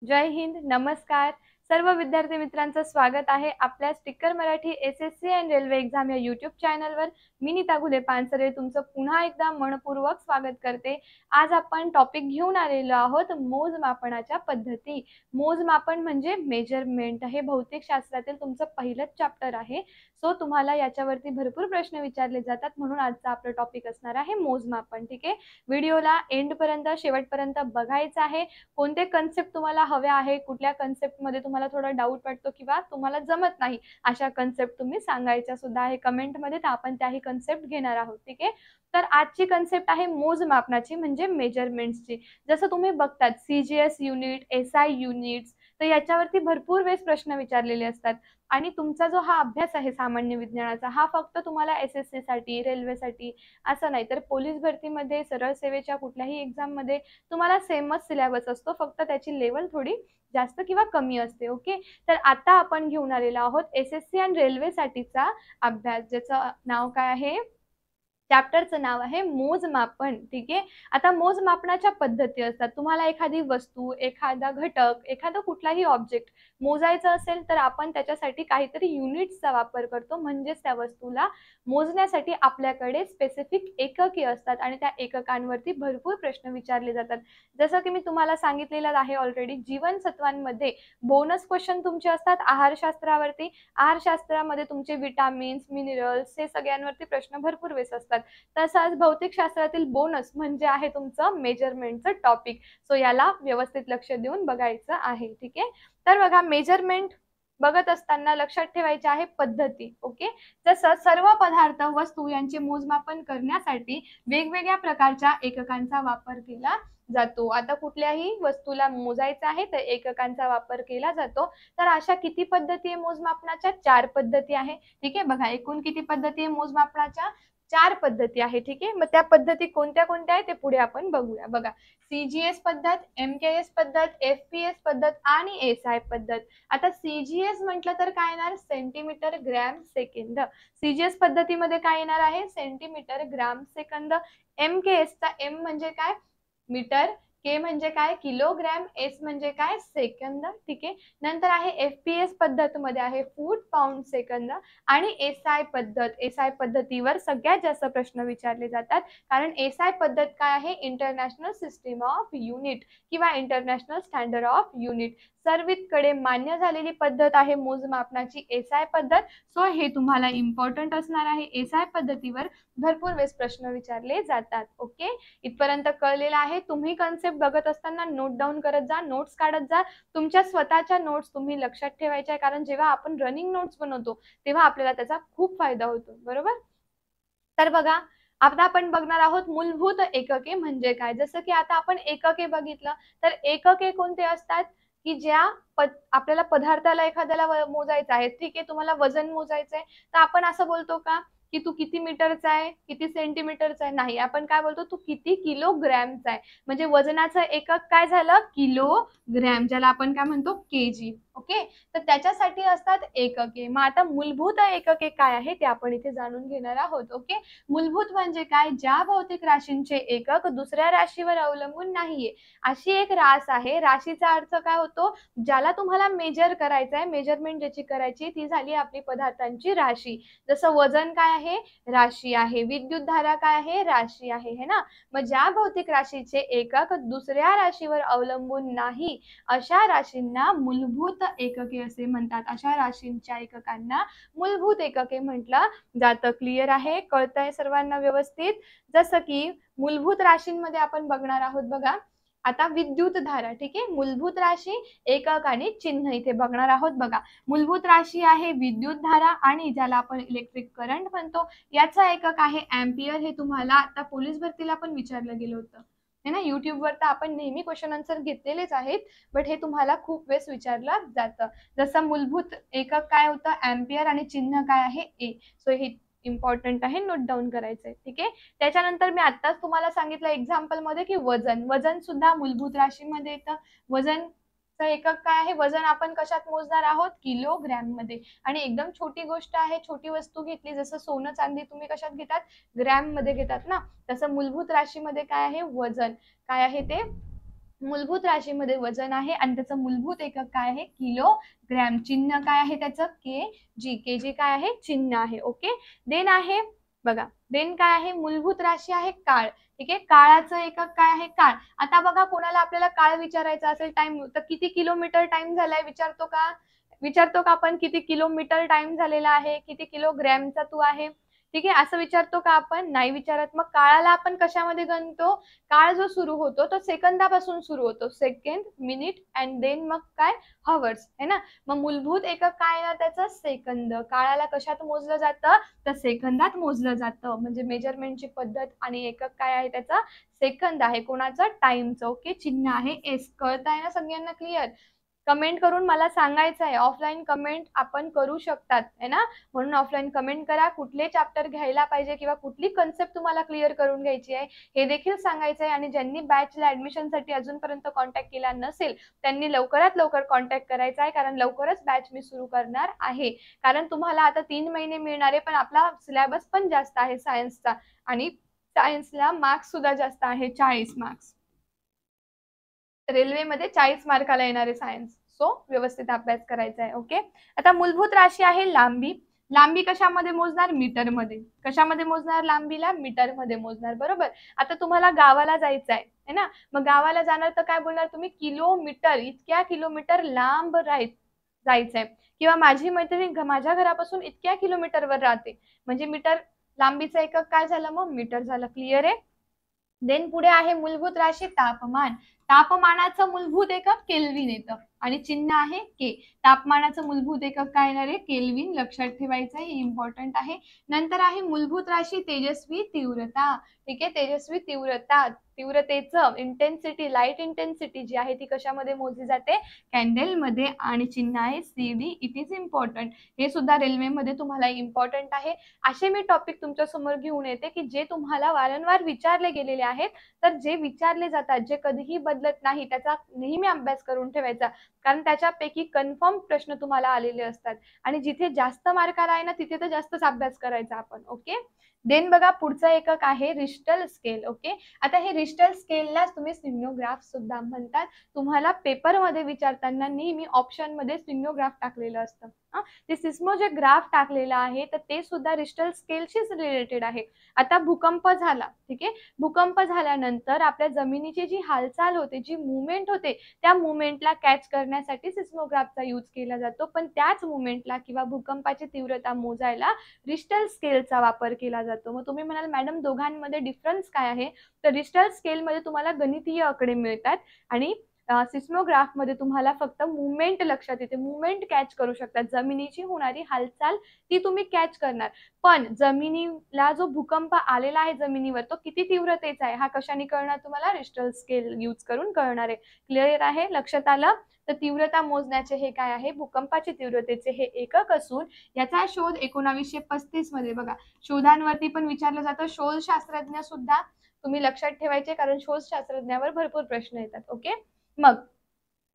जय हिंद, नमस्कार. सर्व विद्यार्थी मित्रांचं स्वागत आहे आपल्या sticker Marathi SSC and railway exam या यूट्यूब चॅनलवर. मी नीता गुले पानसरे तुमचं पुन्हा एकदा मनपूर्वक स्वागत करते. आज आपण टॉपिक घेऊन आलेलो आहोत मोजमापनाच्या पद्धती. मोजमापन म्हणजे मेजरमेंट हे भौतिकशास्त्रातील तुमचं पहिलंच चॅप्टर आहे. सो तुम्हाला याच्यावरती भरपूर प्रश्न विचारले जातात, म्हणून आजचा आपला टॉपिक असणार आहे मोजमापन. ठीक आहे, व्हिडिओला एंडपर्यंत शेवटपर्यंत बघायचं आहे. कोणते कन्सेप्ट तुम्हाला हवे आहे, कुठल्या कन्सेप्टमध्ये तुम्हाला थोडा डाऊट वाटतो किंवा तुम्हाला जमत नाही, अशा कन्सेप्ट तुम्ही सांगायच्या सुद्धा आहे कमेंटमध्ये, तर आपण त्याही कन्सेप्ट घेणार आहोत. ठीक आहे, तर आजची कन्सेप्ट आहे मोजमापनाची म्हणजे मेजरमेंट्सची. जसं तुम्ही बघतात CGS युनिट, SI युनिट्स, तर याच्यावरती भरपूर वेळेस प्रश्न विचारलेले असतात. आणि तुमचा जो हा अभ्यास आहे सामान्य विज्ञानाचा, हा फक्त तुम्हाला SSC साठी, रेल्वेसाठी असं नाही, तर पोलीस भरतीमध्ये, सरळ सेवेच्या कुठल्याही एक्झाममध्ये तुम्हाला सेमच सिलेबस असतो, फक्त त्याची लेवल थोडी जास्त किंवा कमी असते. ओके, तर आता आपण घेऊन आलेलो आहोत SSC आणि रेल्वेसाठीचा अभ्यास, ज्याचं नाव काय आहे, चॅप्टरचं नाव आहे मोजमापन. ठीक आहे, आता मोजमापनाच्या पद्धती असतात. तुम्हाला एखादी वस्तू, एखादा घटक, एखादा कुठलाही ऑब्जेक्ट मोजायचं असेल तर आपण त्याच्यासाठी काहीतरी युनिट्सचा वापर करतो, म्हणजेच त्या वस्तूला मोजण्यासाठी आपल्याकडे स्पेसिफिक एकके असतात आणि त्या एककांवरती भरपूर प्रश्न विचारले जातात. जसं की मी तुम्हाला सांगितलेलं आहे ऑलरेडी, जीवनसत्वांमध्ये बोनस क्वेश्चन तुमचे असतात आहारशास्त्रावरती. आहारशास्त्रामध्ये तुमचे विटामिन्स, मिनरल्स हे सगळ्यांवरती प्रश्न भरपूर वेळेस असतात. तसंच भौतिकशास्त्रातील बोनस म्हणजे आहे तुमचं मेजरमेंटचं टॉपिक. सो याला व्यवस्थित लक्ष देऊन बघायचं आहे. ठीक आहे, तर बघा, मेजरमेंट बघत असताना लक्षात ठेवायचे आहे पद्धती. ओके, जसं सर्व पदार्थ, वस्तू यांचे मोजमापन करण्यासाठी वेगवेगळ्या प्रकारच्या एककांचा वापर केला जातो. आता कुठल्याही वस्तूला मोजायचं आहे तर एककांचा वापर केला जातो. तर अशा किती पद्धती आहे मोजमापनाच्या? 4 पद्धती आहे. ठीक आहे, बघा, एकूण किती पद्धती आहे मोजमापनाच्या? 4 पद्धती आहे. ठीक आहे, मग त्या पद्धती कोणत्या कोणत्या आहे ते पुढे आपण बघूया. बघा, CGS पद्धत, MKS पद्धत, FPS पद्धत आणि SI पद्धत. आता CGS म्हटलं तर काय येणार? Centimetre gram second. CGS पद्धतीमध्ये काय येणार आहे? Centimetre gram second. MKS चा M म्हणजे काय? मीटर, K म्हणजे काय? किलोग्रॅम, S म्हणजे काय? सेकंद. ठीक आहे, नंतर आहे FPS पद्धतीमध्ये आहे फूट, पाऊंड, सेकंद. आणि SI पद्धत, SI पद्धतीवर सगळ्यात जास्त प्रश्न विचारले जातात, कारण SI पद्धत काय आहे? इंटरनॅशनल सिस्टीम ऑफ युनिट किंवा इंटरनॅशनल स्टँडर्ड ऑफ युनिट. सर्वीकडे मान्य झालेली पद्धत आहे मोजमापनाची SI पद्धत. सो हे तुम्हाला इम्पॉर्टंट असणार आहे. SI पद्धतीवर भरपूर वेळेस प्रश्न विचारले जातात. ओके, इथपर्यंत कळलेलं आहे. तुम्ही कन्सेप्ट बघत असताना नोट डाऊन करत जा, नोट्स काढत जा. तुमच्या स्वतःच्या नोट्स तुम्ही लक्षात ठेवायच्या, कारण जेव्हा आपण रनिंग नोट्स बनवतो तेव्हा आपल्याला त्याचा खूप फायदा होतो. बरोबर, तर बघा, आता आपण बघणार आहोत मूलभूत एकके म्हणजे काय. जसं की आता आपण एकके बघितलं, तर एकके कोणते असतात की ज्या आपल्याला पदार्थाला एखाद्याला मोजायचं आहे. ठीक आहे, तुम्हाला वजन मोजायचंय, तर आपण असं बोलतो का की तू किती मीटरचा आहे, किती सेंटीमीटरचा आहे? नाही, आपण काय बोलतो? तू किती किलोग्रॅमचा आहे. म्हणजे वजनाचं एकक काय झालं? किलोग्रॅम, ज्याला आपण काय म्हणतो? केजी. ओके, तर त्याच्यासाठी असतात एकके. मग आता मूलभूत एकके काय आहे ते आपण इथे जाणून घेणार आहोत. ओके, मूलभूत म्हणजे काय? ज्या भौतिक राशींचे एकक दुसऱ्या राशीवर अवलंबून नाहीये, अशी एक रास आहे. राशीचा अर्थ काय होतो? ज्याला तुम्हाला मेजर करायचं आहे, मेजरमेंट ज्याची करायची, ती झाली आपली पदार्थांची राशी. जसं वजन काय आहे? राशी आहे. विद्युत धारा काय आहे? राशी आहे, है ना? मग ज्या भौतिक राशीचे एकक दुसऱ्या राशीवर अवलंबून नाही, अशा राशींना मूलभूत एकके असे म्हणतात. अशा राशींच्या एककांना मूलभूत एकके म्हटलं जातं. क्लिअर आहे? कळतंय सर्वांना व्यवस्थित? जसं की मूलभूत राशींमध्ये आपण बघणार आहोत. बघा, आता विद्युत धारा. ठीक आहे, मूलभूत राशी, एकक आणि चिन्ह इथे बघणार आहोत. बघा, मूलभूत राशी आहे विद्युत धारा, आणि ज्याला आपण इलेक्ट्रिक करंट म्हणतो, याचा एकक आहे एम्पियर. हे तुम्हाला आता पोलीस भरतीला पण विचारलं गेलं होतं, है ना? युट्यूबवर तर आपण नेहमी क्वेश्चन आन्सर घेतलेलेच आहेत, बट हे तुम्हाला खूप वेळेस विचारलं जातं. जसं मूलभूत एकक काय होतं? एम्पियर, आणि चिन्ह काय आहे? ए. सो हे इम्पॉर्टंट आहे, नोट डाऊन करायचंय. ठीक आहे, त्याच्यानंतर मी आत्ताच तुम्हाला सांगितलं एक्झाम्पल मध्ये की वजन. वजन सुद्धा मूलभूत राशीमध्ये येतं. वजनचं एकक काय आहे? वजन आपण कशात मोजणार आहोत? किलोग्रॅम मध्ये. आणि एकदम छोटी गोष्ट आहे, छोटी वस्तू घेतली, जसं सोनं चांदी तुम्ही कशात घेतात? ग्रॅम मध्ये घेतात ना. तसं मूलभूत राशीमध्ये काय आहे? वजन. काय आहे ते? मूलभूत राशीमध्ये वजन आहे आणि त्याचं मूलभूत एकक काय आहे, किलोग्रॅम. चिन्ह काय आहे त्याचं, केजी. केजी काय आहे, चिन्ह आहे. ओके. देन आहे बघा, देन काय आहे, मूलभूत राशी आहे काळ. ठीक आहे, काळाचं एकक काय आहे, काळ. आता बघा, कोणाला आपल्याला काळ विचारायचा असेल, टाइम, तर किती किलोमीटर टाइम झालाय विचारतो का, विचारतो का आपण, किती किलोमीटर टाइम झालेला आहे, किती किलोग्रॅमचा तू आहे. ठीक आहे, असं विचारतो का आपण, नाही विचारत. मग काळाला आपण कशामध्ये गणतो, काळ जो सुरू होतो तो सेकंदापासून सुरू होतो, सेकंड, मिनिट अँड देन मग काय, हवर्स, है ना. मग मूलभूत एकक काय ना त्याचं, सेकंद. काळाला कशात मोजलं जातं, तर सेकंदात मोजलं जातं. म्हणजे मेजरमेंटची पद्धत आणि एकक काय आहे त्याचा, सेकंद आहे. कोणाचं, टाइमचं. ओके. चिन्ह आहे एस. कळत आहे ना सगळ्यांना, क्लिअर. कमेंट करून मला सांगायचं आहे, ऑफलाईन कमेंट आपण करू शकतात, है ना. म्हणून ऑफलाईन कमेंट करा, कुठले चॅप्टर घ्यायला पाहिजे किंवा कुठली कन्सेप्ट तुम्हाला क्लिअर करून घ्यायची आहे हे देखील सांगायचं आहे. आणि ज्यांनी बॅचला ऍडमिशनसाठी अजूनपर्यंत कॉन्टॅक्ट केला नसेल त्यांनी लवकरात लवकर कॉन्टॅक्ट करायचा आहे, कारण लवकरच बॅच मी सुरू करणार आहे. कारण तुम्हाला आता 3 महिने मिळणारे, पण आपला सिलेबस पण जास्त आहे सायन्सचा, आणि सायन्सला मार्क्स सुद्धा जास्त आहे, 40 मार्क्स. रेल्वेमध्ये 40 मार्काला येणारे सायन्स. सो व्यवस्थित अभ्यास करायचा आहे. ओके. आता मूलभूत राशी आहे लांबी. लांबी कशामध्ये मोजणार, मीटर मध्ये. कशामध्ये मोजणार, लांबीला मीटर मध्ये मोजणार, बरोबर. आता तुम्हाला गावाला जायचं आहे ना, मग गावाला जाणार तर काय बोलणार तुम्ही, किलोमीटर, इतक्या किलोमीटर लांब जायचंय. किंवा माझी मैत्रीण माझ्या घरापासून इतक्या किलोमीटरवर राहते, म्हणजे मीटर, लांबीचं एकक काय झालं, मग मीटर झालं. क्लिअर आहे. देन पुढे आहे मूलभूत राशी तापमान. तापमानाचं मूलभूत एकक केल्विन येतं आणि चिन्ह आहे के. तापमानाचं मूलभूत एकक काय येणार आहे, केल्विन. लक्षात ठेवायचं आहे, इम्पॉर्टंट आहे. नंतर आहे मूलभूत राशी तेजस्वी तीव्रता. ठीक आहे, तेजस्वी तीव्रता, तीव्रतेचं इंटेन्सिटी, लाईट इंटेन्सिटी जी आहे ती कशामध्ये मोजली जाते, कॅन्डल मध्ये. आणि चिन्ह आहे CD. It is important. हे सुद्धा रेल्वेमध्ये तुम्हाला इम्पॉर्टंट आहे. असे मी टॉपिक तुमच्या समोर घेऊन येते की जे तुम्हाला वारंवार विचारले गेलेले आहेत. तर जे विचारले जातात, जे कधीही बदलत नाही, त्याचा नेहमी अभ्यास करून ठेवायचा, कारण त्याच्यापैकी कन्फर्म प्रश्न तुम्हाला आलेले असतात. आणि जिथे जास्त मार्काला आहे ना, तिथे तर जास्तच अभ्यास करायचा आपण. ओके. देन बघा, पुढचं एकक आहे रिश्टर स्केल. ओके. आता हे रिश्टर स्केललाच तुम्ही सिग्नोग्राफ सुद्धा म्हणतात. तुम्हाला पेपरमध्ये विचारताना नेहमी ऑप्शन मध्ये सिग्नोग्राफ टाकलेलं असतं. ते सिस्मो जे ग्राफ टाकलेलं आहे तर ते सुद्धा रिश्टर स्केलशीच रिलेटेड आहे. आता भूकंप झाला, ठीक आहे, भूकंप झाल्यानंतर आपल्या जमिनीची जी हालचाल होते, जी मुवमेंट होते, त्या मुवमेंटला कॅच करण्यासाठी सिस्मोग्राफचा यूज केला जातो. पण त्याच मुवमेंटला किंवा भूकंपाची तीव्रता मोजायला रिश्टर स्केलचा वापर केला जातो. मग तुम्ही म्हणाल मॅडम दोघांमध्ये डिफरन्स काय आहे, तर रिश्टर स्केलमध्ये तुम्हाला गणितीय आकडे मिळतात आणि सिस्मोग्राफ मध्ये तुम्हाला फक्त मुवमेंट लक्षात येते, मुवमेंट कॅच करू शकतात, जमिनीची होणारी हालचाल ती तुम्ही कॅच करणार. पण जमिनीला जो भूकंप आलेला आहे जमिनीवर तो किती तीव्रतेचा आहे हा कशाने कळणार तुम्हाला, रिश्टर स्केल यूज करून कळणार आहे. क्लिअर आहे, लक्षात आलं. तर तीव्रता मोजण्याचे हे काय आहे, भूकंपाची तीव्रतेचे हे एकक असून याचा शोध 1935 मध्ये, बघा शोधांवरती पण विचारलं जातं, शोधशास्त्रज्ञ सुद्धा तुम्ही लक्षात ठेवायचे, कारण शोधशास्त्रज्ञावर भरपूर प्रश्न येतात. ओके. मग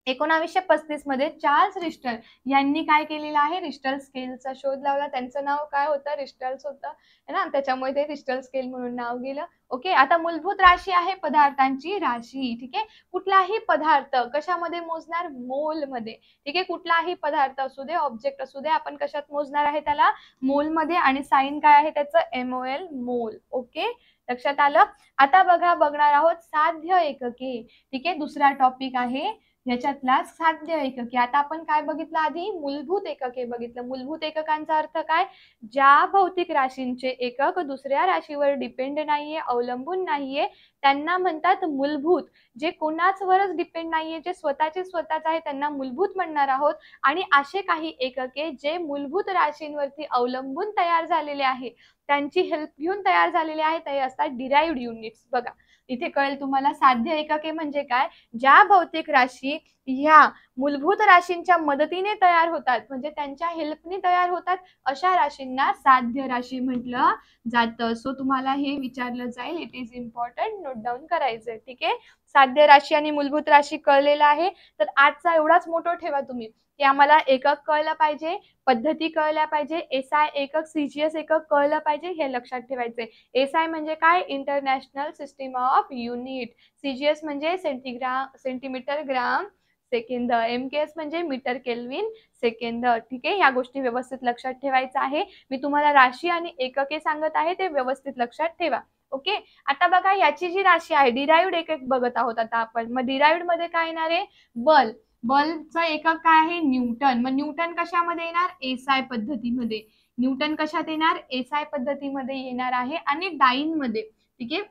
1935 मध्ये चार्ल्स रिश्टर यांनी काय केलेलं आहे, रिश्टर स्केलचा शोध लावला. त्यांचं नाव काय होतं, रिश्टर्स होतं, है ना, त्याच्यामुळे ते रिश्टर स्केल म्हणून नाव गेलं. ओके. आता मूलभूत राशी आहे पदार्थांची राशी. ठीक आहे, कुठलाही पदार्थ कशामध्ये मोजणार, मोल मध्ये. ठीक आहे, कुठलाही पदार्थ असू दे, ऑब्जेक्ट असू दे, आपण कशात मोजणार आहे त्याला, मोल मध्ये. आणि साइन काय आहे त्याचं, MOL, मोल. ओके, लक्षात आलं. आता बघणार आहोत साध्य एकके. ठीक आहे, दुसरा टॉपिक आहे याच्यातला साध्य एकके. आता आपण काय बघितलं आधी, मूलभूत एकके बघितलं. मूलभूत एककांचा अर्थ काय, ज्या भौतिक राशींचे एकक दुसऱ्या राशीवर डिपेंड नाहीये, अवलंबून नाहीये, त्यांना म्हणतात मूलभूत. जे कोणाचवरच डिपेंड नाहीये, जे स्वतःच आहे त्यांना मूलभूत म्हणणार आहोत. आणि असे काही एकके जे मूलभूत राशींवरती अवलंबून तयार झालेले आहे, त्यांची हेल्प घेऊन तयार झालेले आहे, ते असतात डिराइव्ड युनिट्स. बघा इथे कळेल तुम्हाला, साध्य एकके म्हणजे काय, ज्या भौतिक राशी ह्या मूलभूत राशींच्या मदतीने तयार होतात, म्हणजे त्यांच्या हेल्पने तयार होतात, अशा राशींना साध्य राशी म्हटलं जातं. सो तुम्हाला हे विचारलं जाईल, it is important, note down करायचंय. ठीक आहे, साध्य राशी आणि मूलभूत राशी कळलेला आहे. तर आजचा एवढाच मोठो ठेवा तुम्ही की आम्हाला एकक कळलं पाहिजे, पद्धती कळल्या पाहिजे, एसआय एकक, सीजीएस एकक कळलं पाहिजे, हे लक्षात ठेवायचे. एसआय म्हणजे काय? International system of unit. CGS म्हणजे सेंटीमीटर ग्राम सेकंद. एमकेएस म्हणजे मीटर केल्विन सेकंद. ठीक आहे, ह्या गोष्टी व्यवस्थित लक्षात ठेवायचं आहे. मी तुम्हाला राशी आणि एकके सांगत आहे, ते व्यवस्थित लक्षात ठेवा. ओके, आता बघा याची जी राशी आहे डिराइव्ड एकक बघत आहोत आता आपण. मग डिराइव्ड मध्ये काय येणार आहे? बल. बलचं एकक काय आहे? न्यूटन. मग न्यूटन कशामध्ये येणार? एसआय पद्धतीमध्ये. न्यूटन कशात येणार? एसआय पद्धतीमध्ये येणार आहे. आणि डाईन मध्ये, ठीक आहे,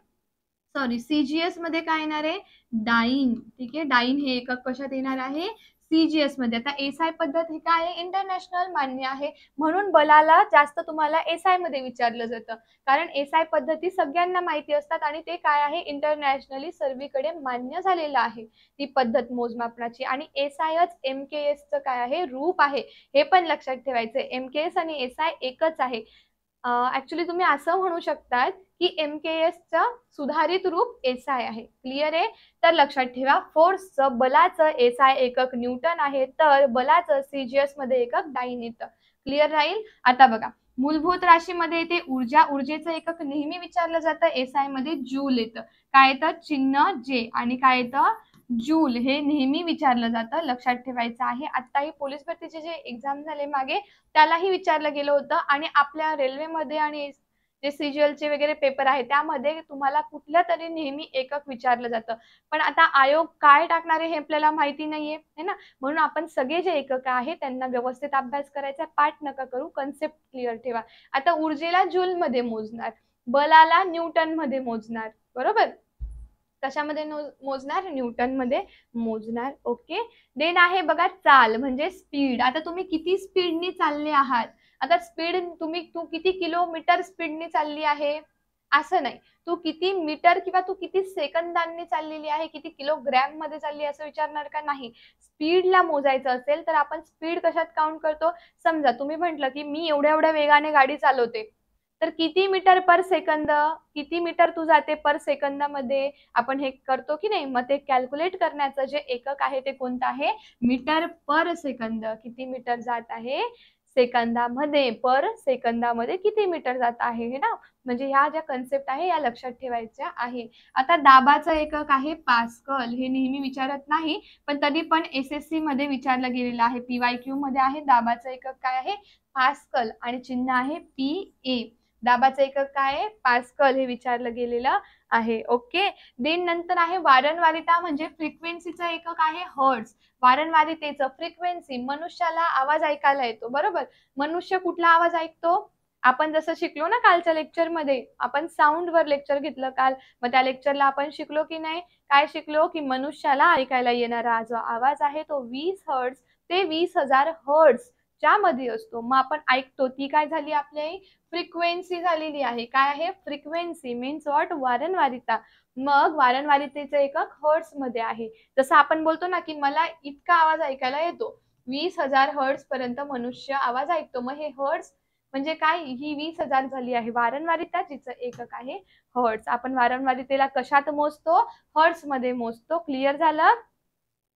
सॉरी, सीजीएस मध्ये काय येणार आहे? डाईन. ठीक आहे, डाईन हे एकक कशात येणार आहे? सीजीएस मध्ये. आता एसआय पद्धत ही काय आहे? इंटरनॅशनल मान्य आहे, म्हणून बलाला जास्त तुम्हाला एसआय मध्ये विचारलं जातं, कारण एसआय पद्धती सगळ्यांना माहिती असतात आणि ते काय आहे? इंटरनॅशनली सर्वीकडे मान्य झालेलं आहे ती पद्धत मोजमापनाची. आणि एसआयच एमकेएसचं काय आहे? रूप आहे. हे पण लक्षात ठेवायचं. एमकेएस आणि एसआय एकच आहे. ऍक्च्युली तुम्ही असं म्हणू शकतात की एमकेएसचं सुधारित रूप एसआय आहे. क्लिअर आहे? तर लक्षात ठेवा, फोर्सचं बलाचं एसआय एकक न्यूटन आहे, तर बलाचं सीजीएस मध्ये एकक डाईन येतं. क्लिअर राहील? आता बघा, मूलभूत राशीमध्ये येते ऊर्जा. ऊर्जेचं एकक नेहमी विचारलं जातं. एसआय मध्ये जूल येतं. काय येतं? चिन्ह जे. आणि काय येतं? जूल. हे नेहमी विचारलं जातं, लक्षात ठेवायचं आहे. आताही पोलीस भरतीचे जे एक्झाम झाले मागे, त्यालाही विचारलं गेलं होतं. आणि आपल्या रेल्वेमध्ये आणि जे सीजीएलचे वगैरे पेपर आहे त्यामध्ये तुम्हाला कुठल्या तरी नेहमी एकक विचारलं जातं. पण आता आयोग काय टाकणार आहे हे आपल्याला माहिती नाहीये, है ना. म्हणून आपण सगळे जे एकक आहे त्यांना व्यवस्थित अभ्यास करायचा, पाठ नका करू, कन्सेप्ट क्लिअर ठेवा. आता ऊर्जेला जूल मध्ये मोजणार, बलाला न्यूटन मध्ये मोजणार, बरोबर. कशामध्ये मोजणार? न्यूटन मध्ये मोजणार. ओके, देन आहे बघा चाल म्हणजे स्पीड. आता तुम्ही किती स्पीडनी चालले आहात? आता स्पीड तू किती किलोमीटर स्पीडनी चालली आहे असं नाही, तू किती मीटर किंवा तू किती सेकंदांनी चाललेली आहे, किती किलोग्रॅम मध्ये चालली असं विचारणार का? नाही. स्पीडला मोजायचं असेल तर आपण स्पीड कशात काउंट करतो? समजा तुम्ही म्हटलं की मी एवढ्या एवढ्या वेगाने गाडी चालवते, तर किती मीटर पर सेकंद, किती मीटर तू जाते पर सेकंदामध्ये, आपण हे करतो की नाही. मग ते कॅल्क्युलेट करण्याचं जे एकक आहे ते कोणतं आहे? Metre per second. किती मीटर जात आहे सेकंदामध्ये, पर सेकंदामध्ये किती मीटर जात आहे, हे ना. म्हणजे ह्या ज्या कन्सेप्ट आहे या लक्षात ठेवायच्या आहे. आता दाबाचं एकक आहे पास्कल. हे नेहमी विचारत नाही, पण तरी पण एसएससी मध्ये विचारलं गेलेलं आहे. पीवायक्यू मध्ये आहे. दाबाचं एकक काय आहे? पास्कल. आणि चिन्ह आहे पी ए. दाबाचं एकक काय आहे? पास्कल. हे विचारलं गेलेलं आहे. ओके, देन नंतर आहे वारंवारिता म्हणजे फ्रिक्वेन्सीचं एकक आहे हर्ट्ज. वारंवारितेचं फ्रिक्वेन्सी, मनुष्याला आवाज ऐकायला येतो, बरोबर. मनुष्य कुठला आवाज ऐकतो? आपण जसं शिकलो ना कालच्या लेक्चरमध्ये, आपण साऊंड वर लेक्चर घेतलं काल. मग त्या लेक्चरला आपण शिकलो की नाही? काय शिकलो? की मनुष्याला ऐकायला येणारा जो आवाज आहे तो 20 हर्ट्ज ते 20,000 हर्ट्ज च्या मध्ये असतो. मग आपण ऐकतो, ती काय झाली आपली? फ्रिक्वेन्सी झालेली आहे. काय आहे? Frequency means what? वारंवारिता. मग वारंवारितेचं एकक हर्ट्ज मध्ये आहे. जसं आपण बोलतो ना की मला इतका आवाज ऐकायला येतो, 20,000 हर्ट्ज पर्यंत मनुष्य आवाज ऐकतो. मग हे हर्ट्ज म्हणजे काय? ही 20,000 झाली आहे वारंवारिता, जिचं एकक आहे हर्ट्ज. आपण वारंवारितेला कशात मोजतो? हर्ट्ज मध्ये मोजतो. क्लिअर झालं?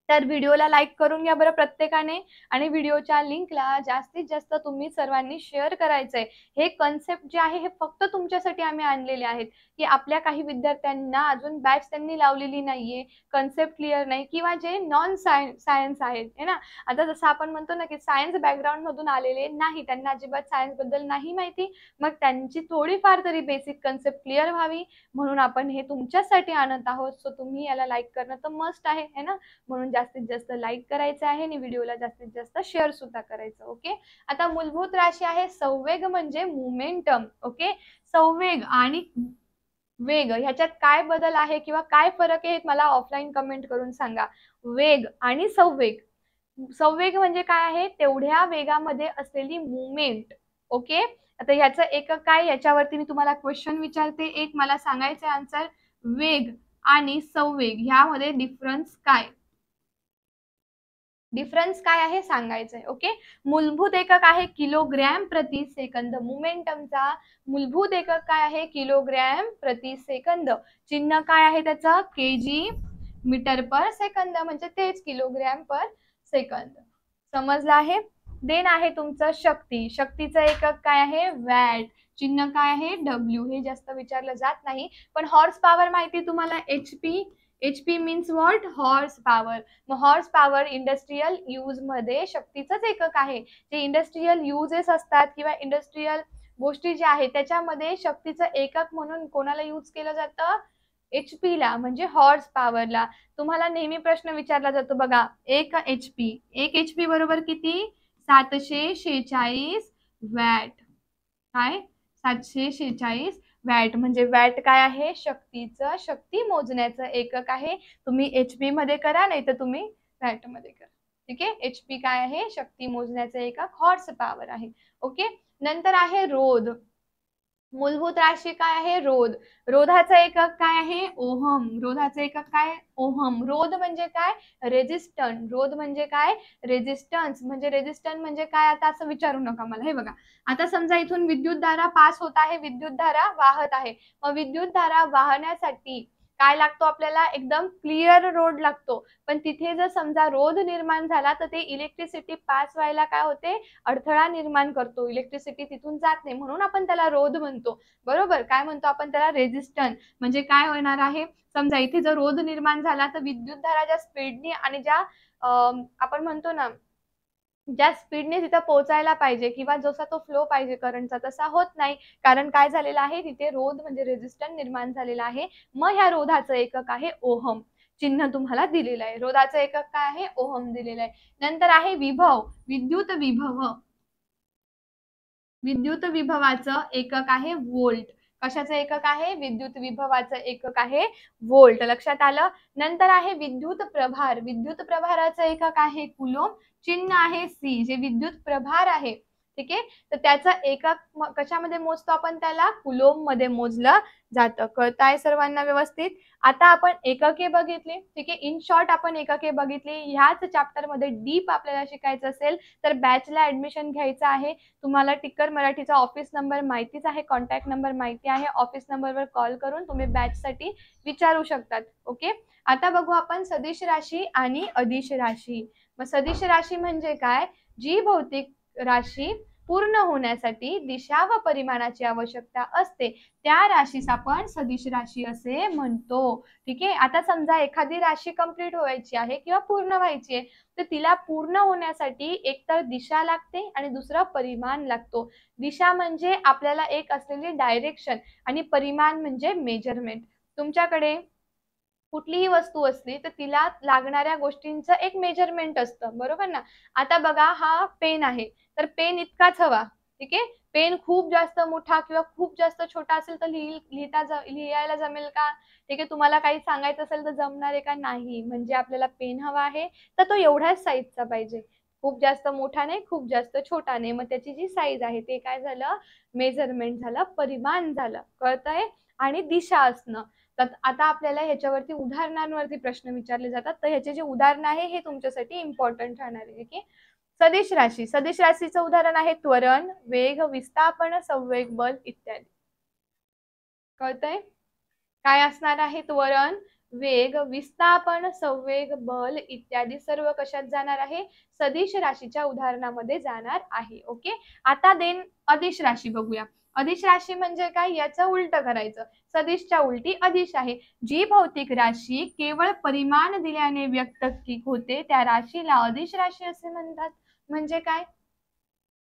तर व्हिडिओला लाईक करून घ्या बरं प्रत्येकाने, आणि व्हिडिओच्या लिंकला जास्तीत जास्त तुम्ही सर्वांनी शेअर करायचंय. हे कन्सेप्ट जे आहे हे फक्त तुमच्यासाठी आम्ही आणलेले आहेत, की आपल्या काही विद्यार्थ्यांना अजून बॅच त्यांनी लावलेली नाहीये, कन्सेप्ट क्लिअर नाही, किंवा जे नॉन सायन्स आहेत, है ना. आता जसं आपण म्हणतो ना की सायन्स बॅकग्राऊंड मधून आलेले नाही, त्यांना अजिबात सायन्स बद्दल नाही माहिती, मग त्यांची थोडीफार तरी बेसिक कन्सेप्ट क्लिअर व्हावी म्हणून आपण हे तुमच्यासाठी आणत आहोत. सो तुम्ही याला लाईक करणं तर मस्ट आहे, है ना. म्हणून जास्तीत जास्त लाईक करायचं आहे आणि व्हिडिओला जास्तीत जास्त शेअर सुद्धा करायचं. ओके, आता मूलभूत राशी आहे संवेग म्हणजे मोमेंटम. ओके, संवेग आणि वेग ह्याच्यात काय बदल आहे किंवा काय फरक आहे मला ऑफलाईन कमेंट करून सांगा. वेग आणि संवेग. संवेग म्हणजे काय आहे? तेवढ्या वेगामध्ये असलेली मुवमेंट. ओके, आता ह्याचं एकक काय? याच्यावरती मी तुम्हाला क्वेश्चन विचारते, एक मला सांगायचं आन्सर. वेग आणि संवेग ह्यामध्ये डिफरन्स काय? डिफरन्स काय आहे सांगायचंय. ओके, मूलभूत एकक आहे किलोग्रॅम प्रति सेकंद. मोमेंटमचा मूलभूत एकक काय आहे? किलोग्रॅम प्रति सेकंद. चिन्ह काय आहे त्याचं? केजी मीटर पर सेकंद म्हणजे तेच किलोग्रॅम पर सेकंद. समजलं आहे. देन आहे तुमचं शक्ती. शक्तीचं एकक काय आहे? वॅट. चिन्ह काय आहे? डब्ल्यू. हे जास्त विचारलं जात नाही, पण हॉर्स पॉवर माहिती तुम्हाला HP. HP means what? Horse power. मग हॉर्स पॉवर इंडस्ट्रियल यूज मध्ये शक्तीचंच एकक आहे. जे इंडस्ट्रियल युजेस असतात किंवा इंडस्ट्रियल गोष्टी ज्या आहेत त्याच्यामध्ये शक्तीचं एकक म्हणून कोणाला यूज केलं जातं? HP ला, म्हणजे हॉर्स पॉवरला. तुम्हाला नेहमी प्रश्न विचारला जातो बघा, 1 HP बरोबर किती? 746 वॅट. काय? 746 वॅट. म्हणजे वॅट काय आहे? शक्तीचं, शक्ती मोजण्याचं एकक आहे. तुम्ही HP मध्ये करा, नाही तर तुम्ही वॅट मध्ये करा. ठीक आहे. HP काय आहे? शक्ती मोजण्याचं एकक हॉर्स पॉवर आहे. ओके. नंतर आहे रोध. मूलभूत राशी काय आहे? रोध. रोधाचं एकक काय आहे? ओहम. रोधाचं एकक काय? ओहम. रोध म्हणजे काय? रेजिस्टन्स. रोध म्हणजे काय? रेजिस्टन्स. म्हणजे रेजिस्टन्स म्हणजे काय? आता असं विचारू नका मला. हे बघा, आता समजा इथून विद्युत धारा पास होत आहे, विद्युत धारा वाहत आहे. मग विद्युत धारा वाहण्यासाठी काय लागतो आपल्याला? एकदम क्लिअर रोड लागतो. पण तिथे जर समजा रोध निर्माण झाला तर ते इलेक्ट्रिसिटी पास व्हायला काय होते? अडथळा निर्माण करतो. इलेक्ट्रिसिटी तिथून जात नाही, म्हणून आपण त्याला रोध म्हणतो. बरोबर. काय म्हणतो आपण त्याला? रेजिस्टन्स. म्हणजे काय होणार आहे? समजा इथे जर रोध निर्माण झाला तर विद्युत धारा ज्या स्पीडने आणि ज्या आपण म्हणतो ना, ज्या स्पीडने तिथं पोहोचायला पाहिजे किंवा जसा तो फ्लो पाहिजे करंटचा, तसा होत नाही. कारण काय झालेलं आहे? तिथे रोध म्हणजे रेजिस्टन्स निर्माण झालेला आहे. मग ह्या रोधाचं एकक आहे ओहम. चिन्ह तुम्हाला दिलेलं आहे. रोधाचं एकक काय आहे? ओहम दिलेलं आहे. नंतर आहे विभव. विद्युत विभव. विद्युत विभवाचं एकक आहे व्होल्ट. कशाचं एकक आहे? विद्युत विभवाचं एकक आहे व्होल्ट. लक्षात आलं. नंतर आहे विद्युत प्रभार. विद्युत प्रभाराचं एकक आहे कुलोम. चिन्ह आहे C. जे विद्युत प्रभार आहे, ठीक आहे, तर त्याचं एकक कशामध्ये मोजतो आपण? त्याला कुलोम मध्ये मोजलं जातं. कळताय सर्वांना व्यवस्थित? आता आपण एकके बघितली, ठीक आहे. इन शॉर्ट आपण एकके बघितली. ह्याच चॅप्टर मध्ये डीप आपल्याला शिकायचं असेल तर बॅचला ऍडमिशन घ्यायचं आहे. तुम्हाला टिक्कर मराठीचा ऑफिस नंबर माहितीच आहे, कॉन्टॅक्ट नंबर माहिती आहे. ऑफिस नंबरवर कॉल करून तुम्ही बॅचसाठी विचारू शकतात. ओके. आता बघू आपण सदिश राशी आणि अदिश राशी. मग सदिश राशी म्हणजे काय? जी भौतिक राशी पूर्ण होण्यासाठी दिशा व परिमाणाची आवश्यकता असते त्या राशीस आपण सदिश राशी असे म्हणतो. ठीक आहे. आता समजा एखादी राशी कंप्लीट व्हायची आहे किंवा पूर्ण व्हायची आहे, तर तिला पूर्ण होण्यासाठी एकतर दिशा लागते आणि दुसरा परिमाण लागतो. दिशा म्हणजे आपल्याला एक असलेली डायरेक्शन आणि परिमाण म्हणजे मेजरमेंट. तुमच्याकडे कुठलीही वस्तू असली तर तिला लागणाऱ्या गोष्टींचं एक मेजरमेंट असतं, बरोबर ना? आता बघा, हा पेन आहे, तर पेन इतकाच हवा, ठीक आहे. पेन खूप जास्त मोठा किंवा खूप जास्त छोटा असेल तर लिहायला जमेल का? ठीक आहे. तुम्हाला काही सांगायचं असेल तर जमणार आहे का? नाही. म्हणजे आपल्याला पेन हवा आहे तर तो एवढ्याच साईजचा पाहिजे. खूप जास्त मोठा नाही, खूप जास्त छोटा नाही. मग त्याची जी साईज आहे ते काय झालं? मेजरमेंट झालं, परिमाण झालं. कळतंय? आणि दिशा असणं. तर आता आपल्याला ह्याच्यावरती उदाहरणांवरती प्रश्न विचारले जातात, तर ह्याचे जे उदाहरण आहे हे तुमच्यासाठी इम्पॉर्टंट राहणार आहे. की सदिश राशी. सदिश राशीचं उदाहरण आहे त्वरण, वेग, विस्थापन, संवेग, बल इत्यादी. कळतंय? काय असणार आहे? त्वरण, वेग, विस्थापन, संवेग, बल इत्यादी सर्व कशात जाणार आहे? सदिश राशीच्या उदाहरणामध्ये जाणार आहे. ओके. आता देन अदिश राशी बघूया. अदिश राशी म्हणजे काय? याचं उलट करायचं. सदिशच्या उलटी अदिश आहे. जी भौतिक राशी केवळ परिमाण दिल्याने व्यक्त होते त्या राशीला अदिश राशी असे म्हणतात. म्हणजे काय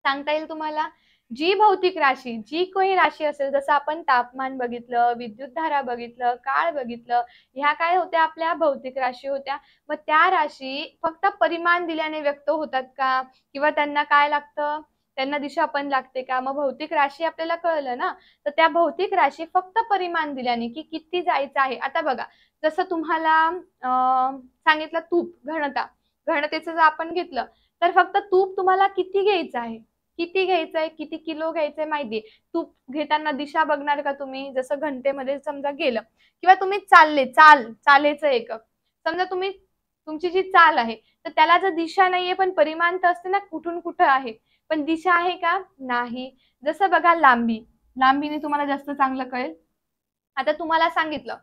सांगता येईल तुम्हाला? जी भौतिक राशी, जी कोणी राशी असेल, जसं आपण तापमान बघितलं, विद्युत धारा बघितलं, काळ बघितलं, ह्या काय होत्या? आपल्या भौतिक राशी होत्या. मग त्या राशी फक्त परिमाण दिल्याने व्यक्त होतात का? किंवा त्यांना काय लागतं? त्यांना दिशा पण लागते का? मग भौतिक राशी आपल्याला कळलं ना, तर त्या भौतिक राशी फक्त परिमाण दिल्याने की किती जायचं आहे. आता बघा, जसं तुम्हाला सांगितलं तूप, घनता. घनतेचं जर आपण घेतलं तर फक्त तूप तुम्हाला किती घ्यायचं आहे? किती घ्यायचंय? किती किलो घ्यायचंय माहितीये. तूप घेताना दिशा बघणार का तुम्ही? जसं घंटेमध्ये समजा गेलं किंवा तुम्ही चालेचं एकक. समजा तुमची जी चाल आहे तर त्याला जर दिशा नाहीये पण परिमाण तर असते ना, कुठून कुठं आहे, पण दिशा आहे का? नाही. जसं बघा लांबी. लांबीने तुम्हाला जास्त चांगलं कळेल. आता तुम्हाला सांगितलं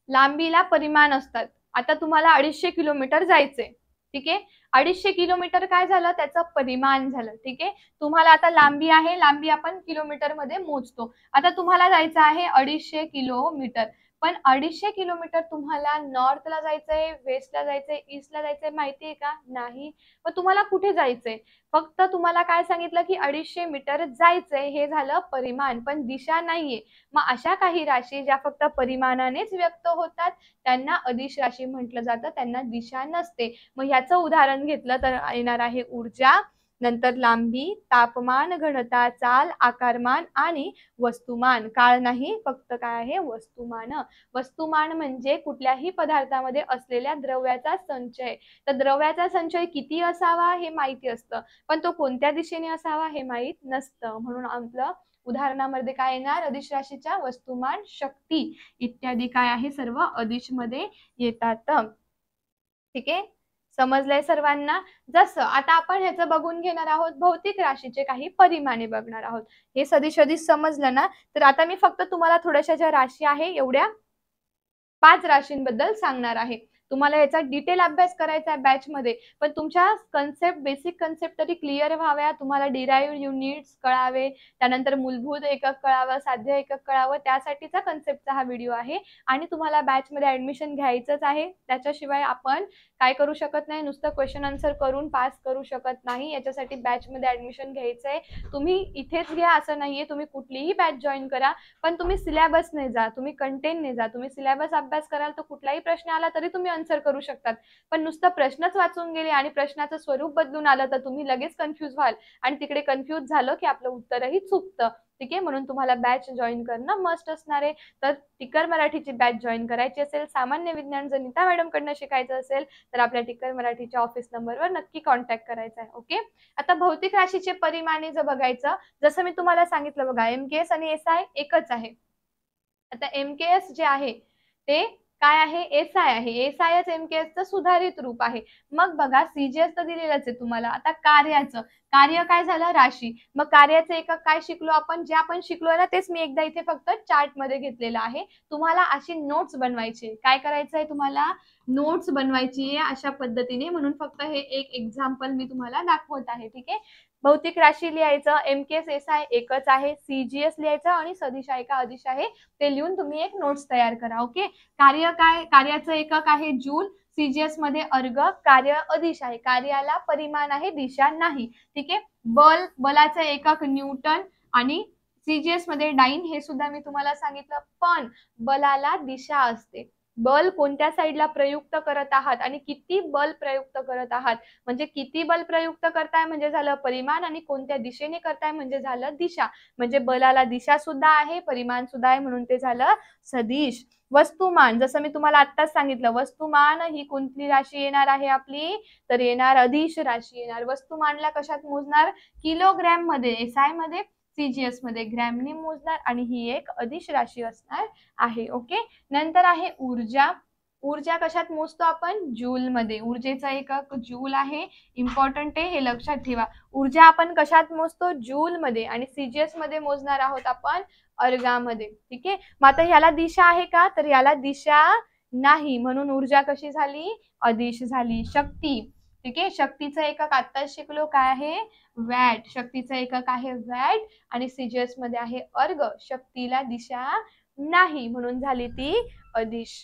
लांबीला परिमाण असतात. आता तुम्हाला 250 किलोमीटर जायचंय. ठीक आहे. 250 किलोमीटर काय झालं, त्याचं परिमाण झालं. ठीक आहे. तुम्हाला आता लांबी आहे, लांबी आपण किलोमीटरमध्ये मोजतो. आता तुम्हाला जायचं आहे 250 किलोमीटर. पण 250 किलोमीटर तुम्हाला नॉर्थला जायचंय, वेस्टला जायचंय, ईस्टला जायचंय माहितीये का? नाही. मग तुम्हाला कुठे जायचंय? फक्त तुम्हाला काय सांगितलं की 250 मीटर जायचंय, हे झालं परिमाण, पण दिशा नाहीये. मग अशा काही राशी ज्या फक्त परिमाणानेच व्यक्त होतात त्यांना अदिश राशी म्हटलं जातं, त्यांना दिशा नसते. मग ह्याचं उदाहरण घेतलं तर येणार आहे ऊर्जा, नंतर लांबी, तापमान, घनता, चाल, आकारमान आणि वस्तुमान. काळ नाही, फक्त काय आहे वस्तुमान. वस्तुमान म्हणजे कुठल्याही पदार्थामध्ये असलेल्या द्रव्याचा संचय. तर द्रव्याचा संचय किती असावा हे माहिती असतं, पण तो कोणत्या दिशेने असावा हे माहित नसतं. म्हणून आपलं उदाहरणामध्ये काय येणार, अदिश राशीच्या वस्तुमान, शक्ती इत्यादी काय आहे सर्व अदिश मध्ये येतात. ठीक आहे. समजलंय सर्वांना? जसं आता आपण ह्याचं बघून घेणार आहोत, भौतिक राशीचे काही परिमाणे बघणार आहोत. हे सदिश अदिश समजलं ना, तर आता मी फक्त तुम्हाला थोड्याशा ज्या राशी आहे एवढ्या 5 राशींबद्दल सांगणार आहे. तुम्हाला याचा डिटेल अभ्यास करायचा आहे बॅचमध्ये, पण तुमच्या कन्सेप्ट, बेसिक कन्सेप्ट तरी क्लिअर व्हाव्या, तुम्हाला डिराइव्ड युनिट्स कळावे, त्यानंतर मूलभूत एकक कळावं, साध्य एकक कळावं, त्यासाठीचा कन्सेप्टचा हा व्हिडिओ आहे. आणि तुम्हाला बॅचमध्ये ऍडमिशन घ्यायचंच आहे. त्याच्याशिवाय आपण काय करू शकत नाही, नुसतं क्वेश्चन आन्सर करून पास करू शकत नाही. याच्यासाठी बॅचमध्ये ऍडमिशन घ्यायचंय. तुम्ही इथेच घ्या असं नाहीये, तुम्ही कुठलीही बॅच जॉईन करा, पण तुम्ही सिलेबसने जा, तुम्ही कंटेंटने जा. तुम्ही सिलेबस अभ्यास कराल तर कुठलाही प्रश्न आला तरी तुम्ही आन्सर करू शकतात. पण नुसतं प्रश्नच वाचून गेले आणि प्रश्नाचं स्वरूप बदलून आलं तर तुम्ही लगेच कन्फ्यूज व्हाल, आणि तिकडे कन्फ्यूज झालं की आपलं उत्तरही चुकतं. ठीक आहे. म्हणून तुम्हाला बॅच जॉईन करणं मस्ट असणार आहे. तर टिकर मराठीची बॅच जॉईन करायची असेल, सामान्य विज्ञान जर नीता मॅडम कडनं शिकायचं असेल तर आपल्या टिकर मराठीच्या ऑफिस नंबरवर नक्की कॉन्टॅक्ट करायचा आहे. ओके. आता भौतिक राशीचे परिमाणे जर बघायचं, जसं मी तुम्हाला सांगितलं बघा, एमकेएस आणि एसआय एकच आहे. आता एमकेएस जे आहे ते काय आहे, एसआय आहे. एसआयच एमकेएसचं सुधारित रूप आहे. मग बघा, सीजीएस तर दिलेलंच आहे तुम्हाला. आता कार्याचं कार्य काय झालं, राशी. मग कार्याचं एकक काय शिकलो आपण, जे आपण शिकलो ना तेच मी एकदा इथे फक्त चार्ट मध्ये घेतलेलं आहे. तुम्हाला अशी नोट्स बनवायची, काय करायचं आहे तुम्हाला, नोट्स बनवायची आहे अशा पद्धतीने. म्हणून फक्त हे एक एक्झाम्पल मी तुम्हाला दाखवत आहे. ठीक आहे. भौतिक राशी लिहायचं, एमकेएस एसआय एकच आहे, सीजीएस लिहायचं आणि सदिश आहे का अदिश आहे ते लिहून तुम्ही एक नोट्स तयार करा. ओके. कार्य काय, कार्याचं एकक आहे जूल, सीजीएस मध्ये अर्ग, कार्य अदिश आहे, कार्याला परिमाण आहे, दिशा नाही. ठीक आहे. बल, बलाचं एकक न्यूटन आणि सीजीएस मध्ये डाईन, हे सुद्धा मी तुम्हाला सांगितलं. पण बलाला दिशा असते. बल कोणत्या साईडला प्रयुक्त करत आहात आणि किती बल प्रयुक्त करत आहात, म्हणजे किती बल प्रयुक्त करताय म्हणजे झालं परिमाण, आणि कोणत्या दिशेने करताय म्हणजे झालं दिशा. म्हणजे बलाला दिशा सुद्धा आहे, परिमाण सुद्धा आहे, म्हणून ते झालं सदिश. वस्तुमान, जसं मी तुम्हाला आत्ताच सांगितलं, वस्तुमान ही कोणती राशी येणार आहे आपली, तर येणार अदिश राशी येणार. वस्तुमानला कशात मोजणार, किलोग्रॅम मध्ये, एसआय मध्ये, सीजीएस मध्ये ग्रॅमने मोजणार, आणि ही एक अदिश राशी असणार आहे. ओके. नंतर आहे ऊर्जा. ऊर्जा कशात मोजतो आपण, जूल मध्ये. ऊर्जेचा एकक जूल आहे, इम्पॉर्टंट आहे, हे लक्षात ठेवा. ऊर्जा आपण कशात मोजतो, जूल मध्ये, आणि सीजीएस मध्ये मोजणार आहोत आपण अर्गामध्ये. ठीक आहे. मग आता ह्याला दिशा आहे का, तर याला दिशा नाही, म्हणून ऊर्जा कशी झाली, अदिश झाली. शक्ती. ठीक आहे. शक्तीचं एकक आत्ताच शिकलो, काय आहे, वॅट. शक्तीचं एकक आहे वॅट, आणि सीजीएस मध्ये आहे अर्ग. शक्तीला दिशा नाही, म्हणून झाली ती अदिश.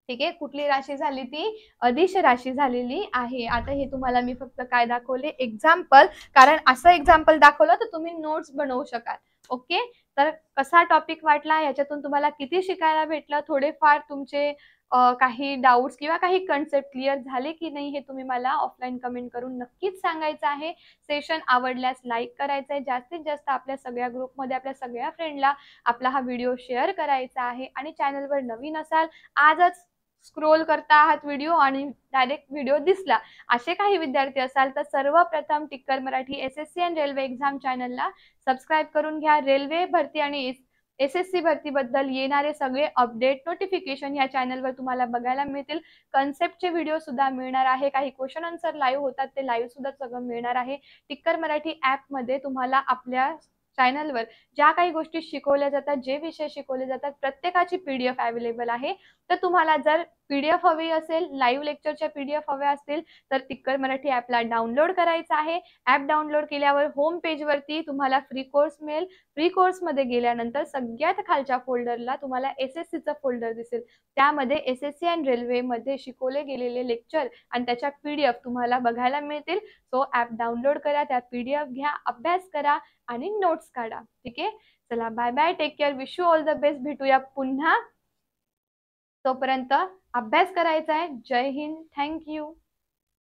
ठीक आहे. कुठली राशी झाली ती, अदिश राशी झालेली आहे. आता हे तुम्हाला मी फक्त काय दाखवले, एक्झाम्पल, कारण असं एक्झाम्पल दाखवलं तर तुम्ही नोट्स बनवू शकाल. ओके. तर कसा टॉपिक वाटला, याच्यातून तुम्हाला किती शिकायला भेटलं, थोडेफार तुमचे काही डाऊट्स किंवा काही कन्सेप्ट क्लिअर झाले की नाही हे तुम्ही मला ऑफलाईन कमेंट करून नक्कीच सांगायचं आहे. सेशन आवडल्यास लाईक करायचं आहे, जास्तीत जास्त आपल्या सगळ्या ग्रुपमध्ये आपल्या सगळ्या फ्रेंडला आपला हा व्हिडिओ शेअर करायचा आहे. आणि चॅनलवर नवीन असाल, आजच स्क्रोल करता आहात व्हिडिओ आणि डायरेक्ट व्हिडिओ दिसला, असे काही विद्यार्थी असाल तर सर्वप्रथम टिक्कर मराठी एसएससी आणि रेल्वे एक्झाम चॅनलला सबस्क्राईब करून घ्या. रेल्वे भरती आणि एसएससी भरतीबद्दल येणारे सगळे अपडेट, नोटिफिकेशन या चॅनलवर तुम्हाला बघायला मिळतील. कन्सेप्टचे व्हिडिओ सुद्धा मिळणार आहे, काही क्वेश्चन आन्सर लाईव्ह होतात ते लाईव्ह सुद्धा सगळं मिळणार आहे. टिक्कर मराठी ऍप मध्ये तुम्हाला आपल्या चॅनलवर ज्या काही गोष्टी शिकवल्या जातात, जे विषय शिकवले जातात, प्रत्येकाची पीडीएफ अवेलेबल आहे. तर तुम्हाला जर पीडीएफ हवी असेल, लाईव्ह लेक्चरच्या पीडीएफ हव्या असतील तर टिक्कर मराठी ॲपला डाउनलोड करायचं आहे. ॲप डाउनलोड केल्यावर होम पेजवरती तुम्हाला फ्री कोर्स मिळेल. फ्री कोर्समध्ये गेल्यानंतर सगळ्यात खालच्या फोल्डरला तुम्हाला एस-एस-सीचं फोल्डर दिसेल. त्यामध्ये एस-एस-सी अँड रेल्वेमध्ये शिकवले गेलेले लेक्चर आणि त्याच्या पीडीएफ तुम्हाला बघायला मिळतील. सो ॲप डाउनलोड करा, त्या पीडीएफ घ्या, अभ्यास करा आणि नोट्स काढा. ठीक आहे. चला bye bye, take care, wish you all the best. भेटूया पुन्हा. तोपर्यंत अभ्यास करायचा आहे. जय हिंद. Thank you.